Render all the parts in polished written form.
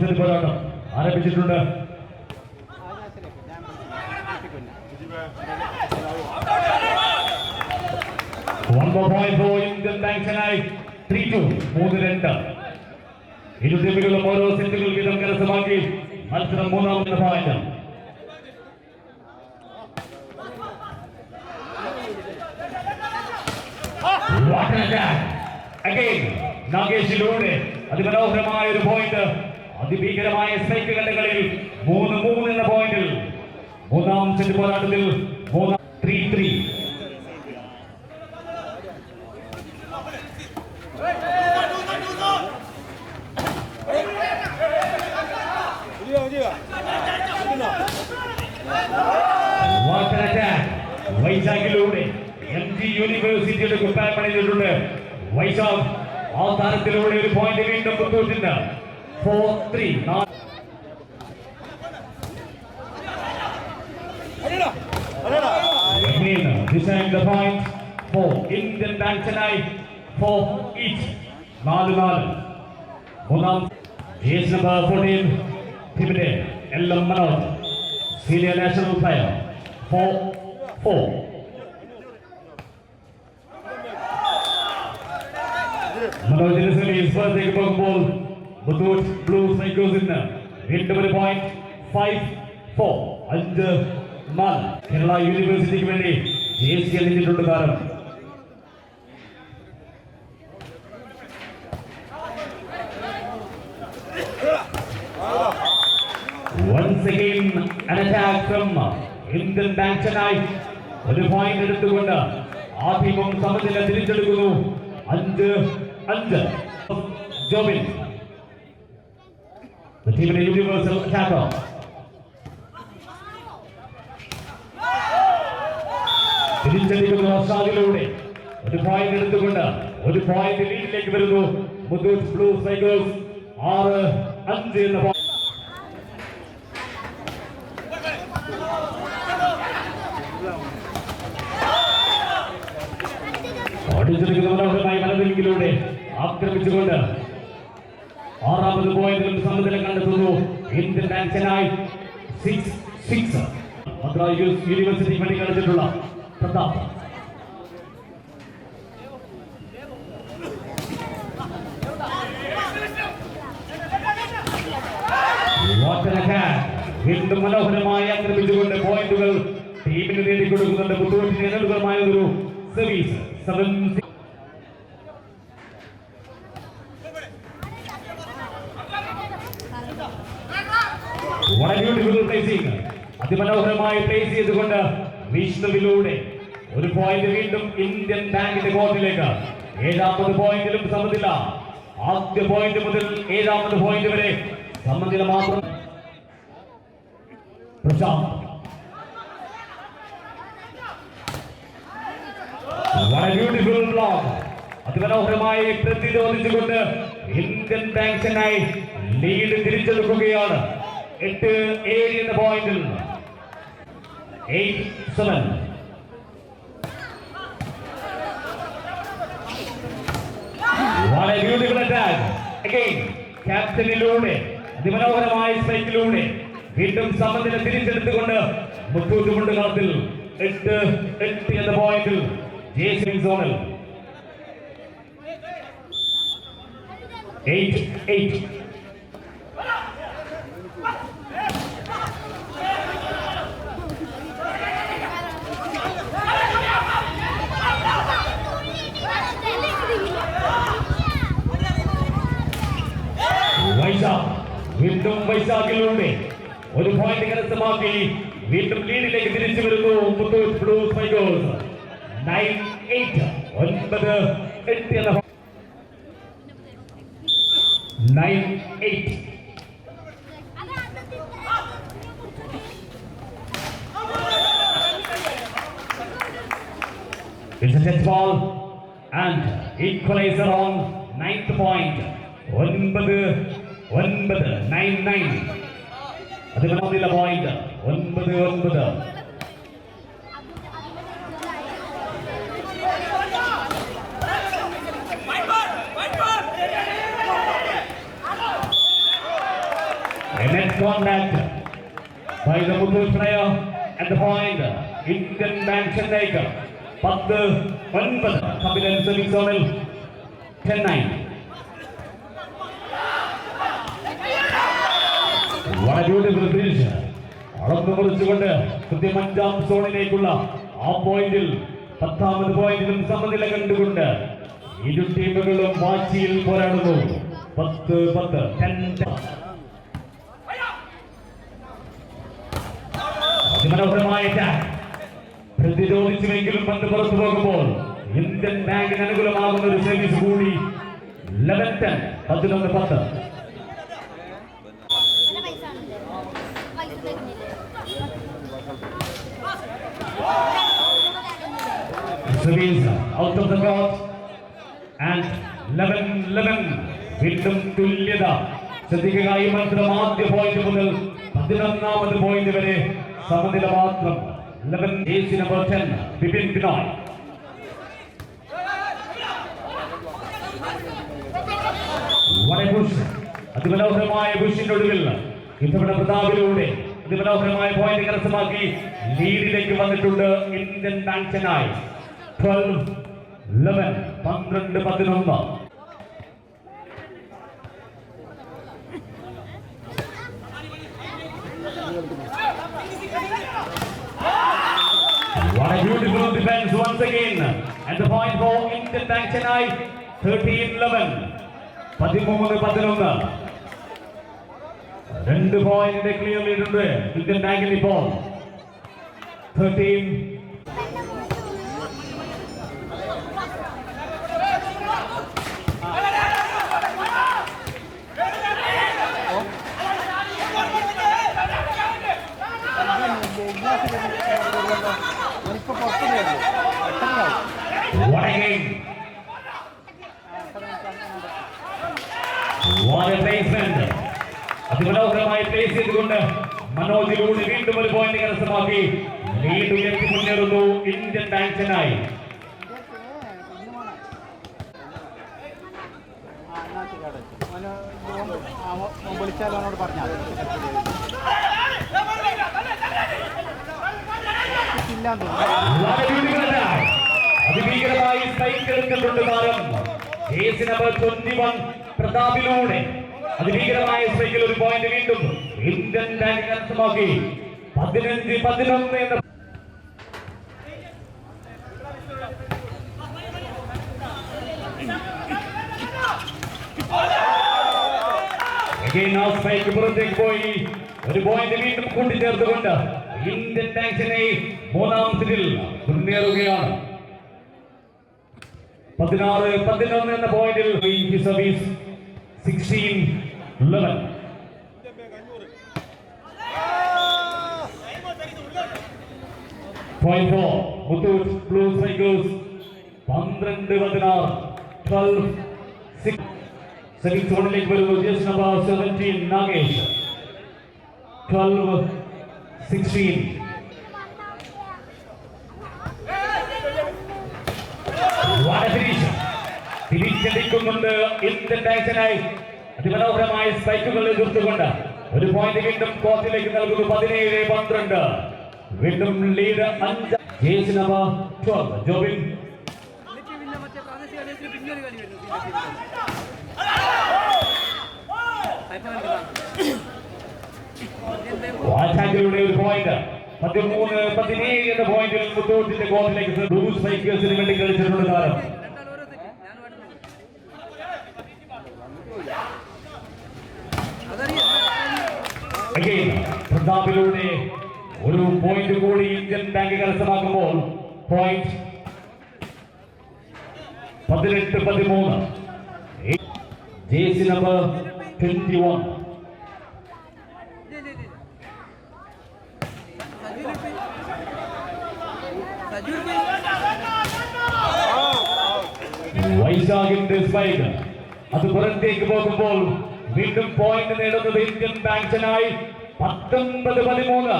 Set പോരാട്ടം ആരംഭിച്ചിട്ടുണ്ട്. One more point for Indian Bank Chennai. 3-2 3-2. ഇരു ടീമുകളും ഓരോ സെറ്റുകൾ വീതം കരസ്ഥമാക്കി മത്സരം മൂന്നാമത്തെ point. What an attack! Again, നാഗേഷിലൂടെ അതിമനോഹരമായ ഒരു പോയിന്റ്. അതിഭീകരമായ സ്ട്രൈക്ക് കണ്ടകളിൽ 3-3 എന്ന പോയിന്റിൽ മൂന്നാം സെറ്റ് പോരാട്ടത്തിൽ 3-3. What an attack! വൈശാഖിലൂടെ MG യൂണിവേഴ്സിറ്റിയുടെ കുപ്പായം പണിതിട്ടുണ്ട്. വൈശാഖ് ആ താരത്തിലൂടെ ഒരു പോയിന്റ് വീണ്ടും പുത്തൂറ്റിന് 4-3. Design the point for Indian Bank Chennai for each. 4-4. മൂന്നാം ഏജ് നമ്പർ 14 ടീമിന്റെ LM Manoj senior national player 4-4. മനോജിന്റെ സർവീസ് പുറത്തേക്ക് പോകുമ്പോൾ മുത്തൂറ്റ് ബ്ലൂ സ്ട്രൈക്കേഴ്സിന് വീണ്ടും ഒരു പോയിന്റ് 5-4. 5-4. കേരള യൂണിവേഴ്സിറ്റിക്ക് വേണ്ടി JC എണ്ണിച്ചിട്ടുണ്ട് താരം. Once again an attack from Indian Bank Chennai. ഒരു പോയിന്റ് എടുത്തുകൊണ്ട് ആ ടീമും സമനില തിരിച്ചെടുക്കുന്നു. 5-5. Jobin the team in a universal attacker. തിരിച്ചടിക്കുന്ന അസാദിലൂടെ ഒരു പോയിന്റ് എടുത്തുകൊണ്ട് ഒരു പോയിന്റ് ലീഡിലേക്ക് വരുന്നു മുത്തൂറ്റ് ബ്ലൂ സ്ട്രൈക്കേഴ്സ്. 6-5 എന്ന അടിച്ചെടുക്കുന്ന മനോഹരമായ വലതിലൂടെ ആക്രമിച്ചുകൊണ്ട് ആറാമത് പോയിന്റിലും സമനില കണ്ടെത്തുന്നു Indian bank Chennai. 6-6. Madras university വേണ്ടി കളിച്ചിട്ടുള്ള പ്രതാപ്. വീണ്ടും മനോഹരമായി ആക്രമിച്ചുകൊണ്ട് പോയിന്റുകൾ ടീമിന് നേടിക്കൊടുക്കുന്നുണ്ട്. മുത്തൂറ്റിന് അനുകൂലമായ ഒരു സർവീസ്. 7-6. അതിമനോഹരമായി പ്ലേസ് ചെയ്തുകൊണ്ട് വിഷ്ണുവിലൂടെ ഒരു പോയിന്റ് വീണ്ടും ഇന്ത്യൻ ബാങ്കിന്റെ കോർട്ടിലേക്ക്. 7ാമത് പോയിന്റിലും സമനില. ആദ്യ പോയിന്റ് മുതൽ 7ാമത് പോയിന്റ് വരെ സമനില മാത്രം. Prashant beautiful block. അതിമനോഹരമായി പ്രതിരോധിച്ചുകൊണ്ട് ഇന്ത്യൻ ബാങ്ക് ചെന്നൈ ലീഡ് തിരിച്ചെടുക്കുകയാണ്. 8-7 എന്ന പോയിന്റിൽ 8-7. What a beautiful attack. Again, ക്യാപ്റ്റനിലൂടെ അതിമനോഹരമായ സ്ട്രൈക്കിലൂടെ വീണ്ടും സമനില തിരിച്ചെടുത്തുകൊണ്ട് മുത്തൂറ്റ് മുണ്ട് കളത്തിൽ 8-8 എന്ന പോയിന്റിൽ JC സോണൽ 8-8. വീണ്ടും വൈശാഖിലൂടെ ഒരു പോയിന്റ് കരസ്ഥമാക്കി വീണ്ടും ലീഡിലേക്ക് തിരിച്ചു വരുന്നു മുത്തൂറ്റ് ബ്ലൂ സ്ട്രൈക്കേഴ്സ്. 9-8. 9-8 എന്ന 9-8. It's a set ball and equalizer on 9th point. 9-9. അതിമനോഹരമായ point. 9-9. contact by the Muthoot player at the point. Indian Bank Chennai 10-9 Kapilan serving zonal 10-9. What a beautiful finish. അളന്നു മുറിച്ചുകൊണ്ട് കൃത്യം 5ാം സോണിലേക്കുള്ള ആ പോയിന്റിൽ 10ാമത് പോയിന്റിലും സമനില കണ്ടുകൊണ്ട് ഇരു ടീമുകളും വാശിയിൽ പോരാടുന്നു. 10-10 അതിമനോഹരമായ പ്രതിരോധിച്ചുവെങ്കിലും പന്ത് പുറത്തു പോകുമ്പോൾ ഇന്ത്യൻ ബാങ്കിന് അനുകൂലമാകുന്ന ഒരു സർവീസ് കൂടി. 11-10 11-10. Service out of the court and 11-11. വീണ്ടും തുല്യത. ശ്രദ്ധിക്കുക, ഈ മത്സരം ആദ്യ പോയിന്റ് മുതൽ 11ാമത് പോയിന്റ് വരെ സമനില മാത്രം. 11 ഏജ് നമ്പർ 10 ബിപിൻ ബിനോയ്. അതിമനോഹരമായ ബുഷിനൊടുവിൽ ഇത്തവണ പ്രതാപിലൂടെ അതിമനോഹരമായ പോയിന്റ് കരസ്ഥമാക്കി ലീഡിലേക്ക് വന്നിട്ടുണ്ട് Indian bank Chennai. 12-11 12-11. What a beautiful defense once again, and the point for Indian Bank Chennai. 13-11 13-11. 2 point clear ലീഡുണ്ട് Indian ബാങ്കിന് ഇപ്പോൾ. 13. What a game! What a placement! അതിമനോഹരമായി പ്ലേസ് ചെയ്തുകൊണ്ട് മനോജിലൂടെ വീണ്ടും ഒരു പോയിന്റ് കരസ്ഥമാക്കി ലീഡ് ഉയർത്തി മുന്നേറുന്നു ഇന്ത്യൻ ബാങ്ക് ചെന്നൈ. അതിഭീകരമായി സ്ട്രൈക്ക് എടുക്കുന്നുണ്ട് താരം. ഏജ് നമ്പർ 21 പ്രതാപിലൂടെ അതിഭീകരമായ സ്ട്രൈക്കിൽ ഒരു പോയിന്റ് വീണ്ടും ഇന്ത്യൻ ബാങ്ക് കരസ്ഥമാക്കി. 15-11 എന്ന സ്ട്രൈക്ക് പുറത്തേക്ക് പോയി. ഒരു പോയിന്റ് വീണ്ടും കൂട്ടിച്ചേർത്തുകൊണ്ട് ഇന്ത്യൻ ബാങ്ക് ചെന്നൈ 3ാം സെറ്റിൽ മുന്നേറുകയാണ്. 16-11 എന്ന പോയിന്റിൽ service 16-11. Point for Muthoot Blue Strikers. 12-16 12-6. Serving zone-ലേക്ക് വരുന്നു ജേഴ്സി നമ്പർ 17 നാഗേഷ്. 12-16. തിരിച്ചടിക്കുന്നുണ്ട് ഇന്ത്യൻ ബാങ്ക് ചെന്നൈ. അതിമനോഹരമായ സ്ട്രൈക്കുകൾ എതിർത്തുകൊണ്ട് ഒരു പോയിന്റ് വീണ്ടും കോർട്ടിലേക്ക് നൽകുന്നു. 17-12. വീണ്ടും ലീഡ് 5. Jersey number 12 Jobin. വാറ്റാങ്കിലൂടെ ഒരു പോയിന്റ്. 13-17 എന്ന പോയിന്റിൽ മുത്തൂറ്റിന്റെ കോർട്ടിലേക്ക് ബ്ലൂ സ്ട്രൈക്കേഴ്സിന് വേണ്ടി കളിച്ചിട്ടുണ്ട് താരം. പ്രതാപിലൂടെ ഒരു പോയിന്റ് കൂടി ഇന്ത്യൻ ബാങ്ക് കരസ്ഥമാക്കുമ്പോൾ പോയിന്റ് 18-13. ജേഴ്സി നമ്പർ 21 വൈശാഖിന്റെ സ്പൈക്ക് അത് പുറത്തേക്ക് പോകുമ്പോൾ വീണ്ടും പോയിന്റ് നേടുന്നത് ഇന്ത്യൻ ബാങ്ക് ചെന്നൈ. 19-13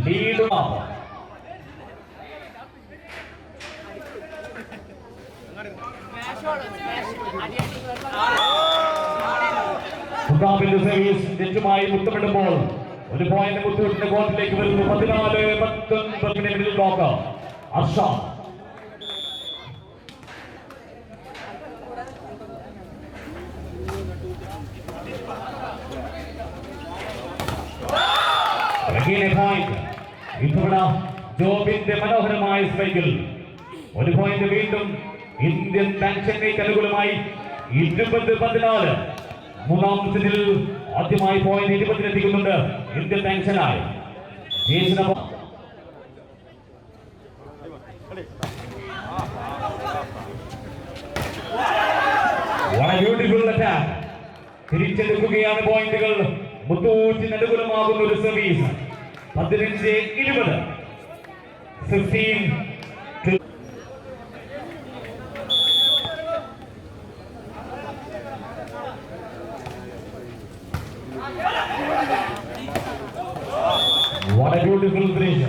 ലീഡ്. മുത്താബിന്റെ സർവീസ് നെറ്റുമായി മുത്തമിടുമ്പോൾ ഒരു പോയിന്റ് മുത്തൂറ്റിന്റെ കോർട്ടിലേക്ക് വരുന്നു. 14-19 മിഡിൽ ബ്ലോക്ക് അർഷാദ്. ഇത്തവണ ജോബിന്റെ മനോഹരമായ സ്ട്രൈക്കിൽ ഒരു പോയിന്റ് വീണ്ടും ഇന്ത്യൻ ബാങ്ക് ചെന്നൈക്ക് അനുകൂലമായി 20-14. മൂന്നാം സെറ്റിൽ ആദ്യമായി പോയിന്റ് 20-ലെത്തിക്കുന്നുണ്ട് Indian bank Chennai. Beautiful attack. തിരിച്ചെടുക്കുകയാണ് പോയിന്റുകൾ. മുത്തൂറ്റിന് അനുകൂലമാകുന്ന ഒരു service. 15-20. 15 What a beautiful finish.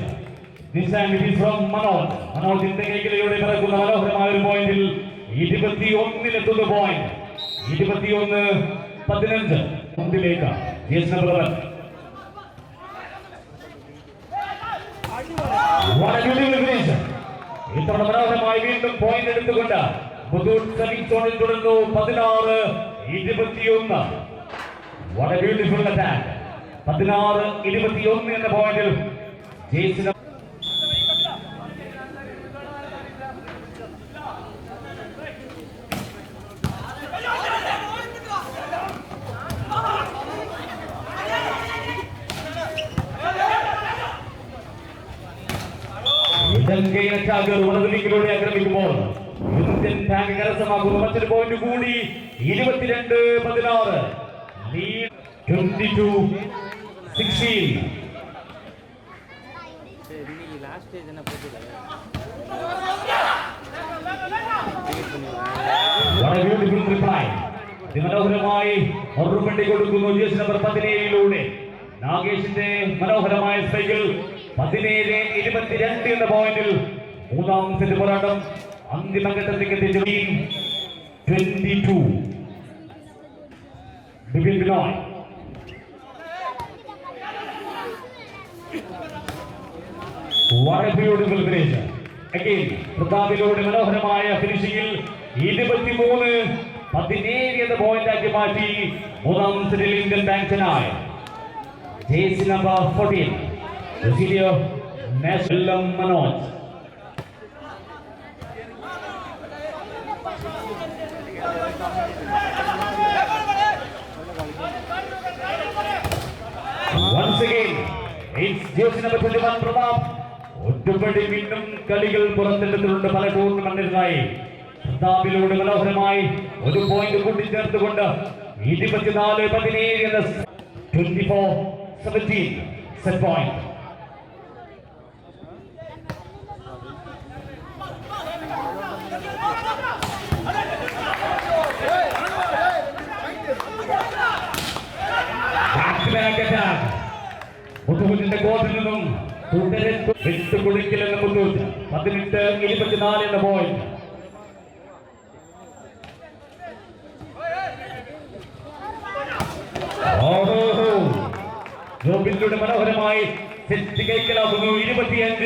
This time it is from Manoj. മനോജിന്റെ കൈകളിലൂടെ പറക്കുന്ന മനോഹരമായ ഒരു പോയിന്റിൽ 21-ലെത്തുന്ന പോയിന്റ്. 21-15 മുന്നിലേക്ക് Jason brother. What a beautiful finish. ഇത്തവണ മനോഹരമായി വീണ്ടും പോയിന്റ് എടുത്തുകൊണ്ട് മുത്തൂറ്റ് സർവീസ് സോണിൽ തുടർന്നു. 16-21. What a beautiful attack. 16-21 എന്ന പോയിന്റിൽ ജയിച്ചിന് വലതുവിങ്ങിലൂടെ ആക്രമിക്കുമ്പോൾ ഇന്ത്യൻ ബാങ്ക് കരസ്ഥമാക്കുന്നു മറ്റൊരു പോയിന്റ് കൂടി. 22-16. ലീഡ് 22-16. മനോഹരമായി മറുപടി കൊടുക്കുന്നു ജേഴ്സി നമ്പർ 17 നാഗേഷിന്റെ മനോഹരമായ സൈക്കിൾ. 17-22 എന്ന പോയിന്റിൽ മൂന്നാം സെറ്റ് പോരാട്ടം അന്തിമഘട്ടത്തിലേക്ക് എത്തിച്ചു. 22 Bipin Binoy. What a beautiful finish. Again, പ്രതാപിലൂടെ മനോഹരമായ ഫിനിഷിംഗിൽ 23-17 എന്ന പോയിന്റ് ആക്കി മാറ്റി മൂന്നാം സെറ്റിൽ Indian bank Chennai. Jersey number 14 Lucidio National Manoj. Once again, it's jersey number 21 Pratap. ഒറ്റപ്പടി വീണ്ടും കളികൾ പുറത്തെടുത്തിട്ടുണ്ട് പല ടൂർണമെന്റിനായി. പ്രതാപിലൂടെ മനോഹരമായി ഒരു പോയിന്റ് കൂട്ടിച്ചേർത്തുകൊണ്ട് 24-17 എന്ന 24-17 സെറ്റ് പോയിന്റ്. മുത്തൂറ്റിന്റെ കോർട്ടിൽ നിന്നും വിട്ടുകൊടുക്കില്ലെന്ന് മുത്തൂറ്റ്. 18-24 എന്ന പോയിന്റ്. ജോബിലൂടെ മനോഹരമായി സെറ്റ് കൈക്കലാക്കുന്നു. 25